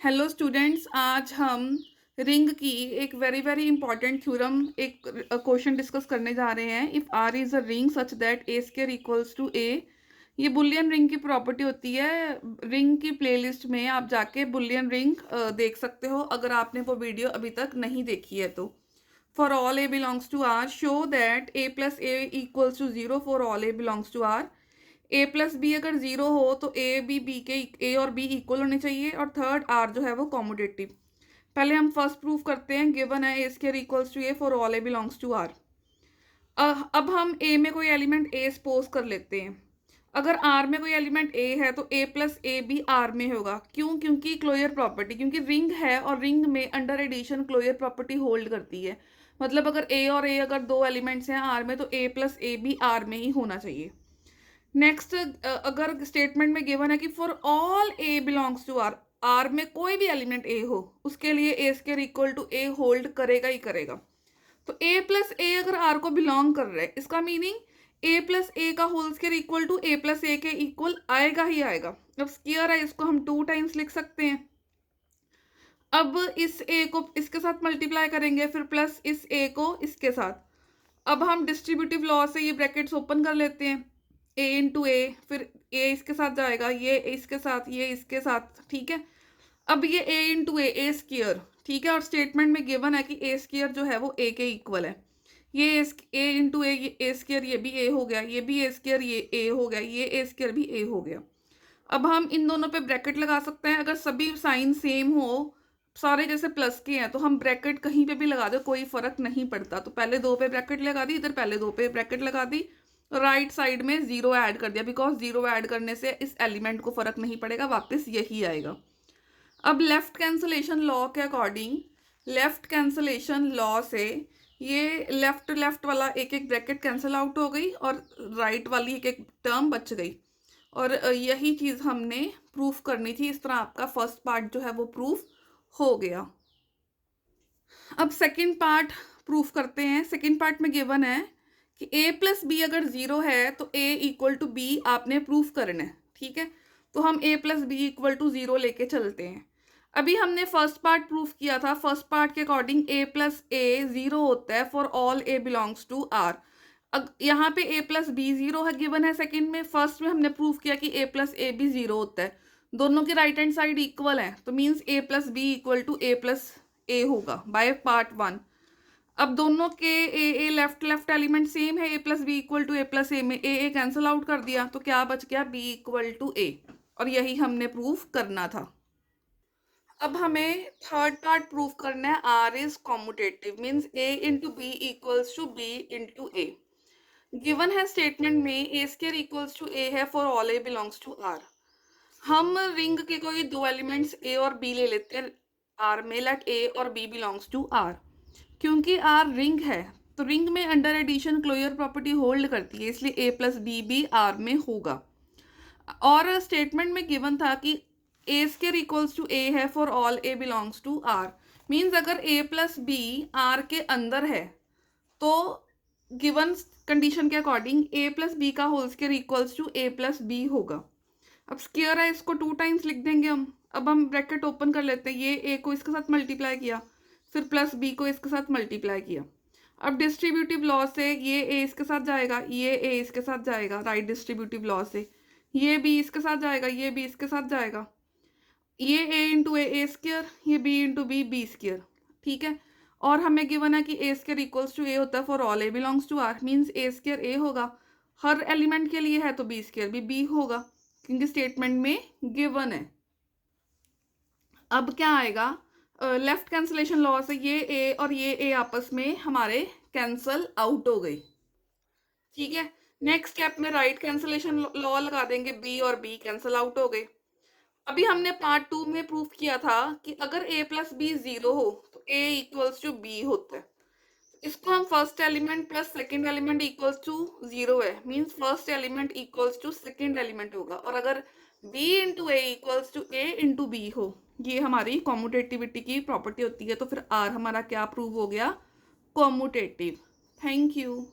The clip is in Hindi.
हेलो स्टूडेंट्स, आज हम रिंग की एक वेरी वेरी इंपॉर्टेंट थ्योरम एक क्वेश्चन डिस्कस करने जा रहे हैं। If R is a ring such that a square equals to a. ये बुलियन रिंग की प्रॉपर्टी होती है। रिंग की प्लेलिस्ट में आप जाके बुलियन रिंग देख सकते हो अगर आपने वो वीडियो अभी तक नहीं देखी है तो। For all A belongs to R show that A plus A equals to zero for all A belongs to R. A plus B अगर जीरो हो तो बी के ए और बी इक्वल होने चाहिए और थर्ड आर जो है वो कॉम्यूटेटिव। पहले हम फर्स्ट प्रूफ करते हैं। गिवन है a square equals to a for all A belongs to R. अब हम ए में कोई एलिमेंट ए सपोज कर लेते हैं। अगर आर में कोई एलिमेंट ए है तो ए प्लस ए भी आर में होगा। क्यों? क्योंकि क्लोजर प्रॉपर्टी, क्योंकि रिंग है और रिंग में under addition closure property hold करती है। मतलब अगर ए और ए अगर दो एलिमेंट्स हैं आर में तो ए प्लस ए भी आर में ही होना चाहिए। नेक्स्ट, अगर स्टेटमेंट में गिवन है कि for all A belongs to R, R में कोई भी एलिमेंट ए हो उसके लिए a square equal to a hold करेगा ही करेगा। तो ए प्लस ए अगर आर को बिलोंग कर रहा है इसका मीनिंग ए प्लस ए का whole square equal to a plus a के इक्वल आएगा ही आएगा। अब स्क्वायर है इसको हम 2 टाइम्स लिख सकते हैं। अब इस ए को इसके साथ मल्टीप्लाई करेंगे फिर प्लस इस ए को इसके साथ। अब हम डिस्ट्रीब्यूटिव लॉ से ये ब्रैकेट्स ओपन कर लेते हैं। ए इंटू ए, फिर ए इसके साथ जाएगा, ये इसके साथ, ये इसके साथ, ठीक है। अब ये ए इंटू ए स्क्वायर, ठीक है। और स्टेटमेंट में गिवन है कि ए स्क्वायर जो है वो ए के इक्वल है। ये ए इंटू ए स्क्वायर, ये भी ए हो गया, ये भी ए स्क्वायर, ये ए हो गया, ये ए स्क्वायर भी ए हो गया। अब हम इन दोनों पे ब्रैकेट लगा सकते हैं। अगर सभी साइन सेम हो, सारे जैसे प्लस के हैं, तो हम ब्रैकेट कहीं पे भी लगा दो, कोई फर्क नहीं पड़ता। तो पहले 2 पे ब्रैकेट लगा दी, इधर पहले 2 पे ब्रैकेट लगा दी, राइट साइड में 0 ऐड कर दिया, बिकॉज 0 ऐड करने से इस एलिमेंट को फर्क नहीं पड़ेगा, वापस यही आएगा। अब लेफ्ट कैंसलेशन लॉ के अकॉर्डिंग, लेफ्ट कैंसलेशन लॉ से ये लेफ्ट लेफ्ट वाला एक एक ब्रैकेट कैंसिल आउट हो गई और राइट वाली एक एक टर्म बच गई। और यही चीज़ हमने प्रूफ करनी थी। इस तरह आपका फर्स्ट पार्ट जो है वो प्रूफ हो गया। अब सेकंड पार्ट प्रूफ करते हैं। सेकंड पार्ट में गिवन है कि a प्लस बी अगर जीरो है तो a इक्वल टू बी आपने प्रूफ करना है, ठीक है। तो हम a plus B equal to zero लेके चलते हैं। अभी हमने फर्स्ट पार्ट प्रूफ किया था। फर्स्ट पार्ट के according a plus A zero होता है for all a belongs to r। यहाँ पे a प्लस बी जीरो है गिवन है सेकंड में। फर्स्ट में हमने प्रूफ किया कि a प्लस ए भी जीरो होता है। दोनों की राइट हैंड साइड इक्वल है तो means a plus B equal to a plus a होगा बाय पार्ट 1। अब दोनों के a left left element same है, a plus B equal to a plus a में ए कैंसिल आउट कर दिया तो क्या बच गया, बी इक्वल टू ए। और यही हमने प्रूफ करना था। अब हमें थर्ड पार्ट प्रूफ करना है। R is commutative means A into B equals to B into A. Given है स्टेटमेंट में ए स्क्वायर इक्वल्स टू ए है for all A belongs to R. हम रिंग के कोई दो एलिमेंट्स ए और बी ले लेते हैं आर में। लेट ए और बी बिलोंग्स टू आर। क्योंकि आर रिंग है तो रिंग में under addition closure property hold करती है, इसलिए ए प्लस बी भी आर में होगा। और स्टेटमेंट में गिवन था कि ए स्क्वायर इक्वल्स टू ए है for all A belongs to R. Means अगर ए प्लस बी आर के अंदर है तो गिवन कंडीशन के अकॉर्डिंग ए प्लस बी का whole square equals to a plus B होगा। अब स्क्वायर है इसको 2 टाइम्स लिख देंगे हम। अब हम ब्रैकेट ओपन कर लेते हैं। ये ए को इसके साथ मल्टीप्लाई किया, फिर प्लस बी को इसके साथ मल्टीप्लाई किया। अब डिस्ट्रीब्यूटिव लॉ से ये ए इसके साथ जाएगा, ये ए इसके साथ जाएगा, राइट डिस्ट्रीब्यूटिव लॉ से ये बी इसके साथ जाएगा, ये बी इसके साथ जाएगा। ये ए इंटू ए स्क्वायर, ये बी इंटू बी स्क्वायर, ठीक है। और हमें गिवन है कि a square equals to a होता है for all A belongs to R. Means a square a होगा, हर एलिमेंट के लिए है तो बी स्क्वायर भी बी होगा, क्योंकि स्टेटमेंट में गिवन है। अब क्या आएगा, लेफ्ट कैंसलेशन लॉ से ये ए और ये ए आपस में हमारे कैंसल आउट हो गई, ठीक है। नेक्स्ट स्टेप में राइट कैंसलेशन लॉ लगा देंगे, बी और बी कैंसल आउट हो गए। अभी हमने पार्ट 2 में प्रूफ किया था कि अगर a प्लस बी जीरो हो तो a इक्वल्स टू बी होता है। इसको हम first element plus second element equals to zero है, means first element equals to second element होगा। और अगर b into a equals to a into b हो, ये हमारी कॉम्यूटेटिविटी की प्रॉपर्टी होती है, तो फिर r हमारा क्या प्रूव हो गया, कॉम्यूटेटिव। Thank you.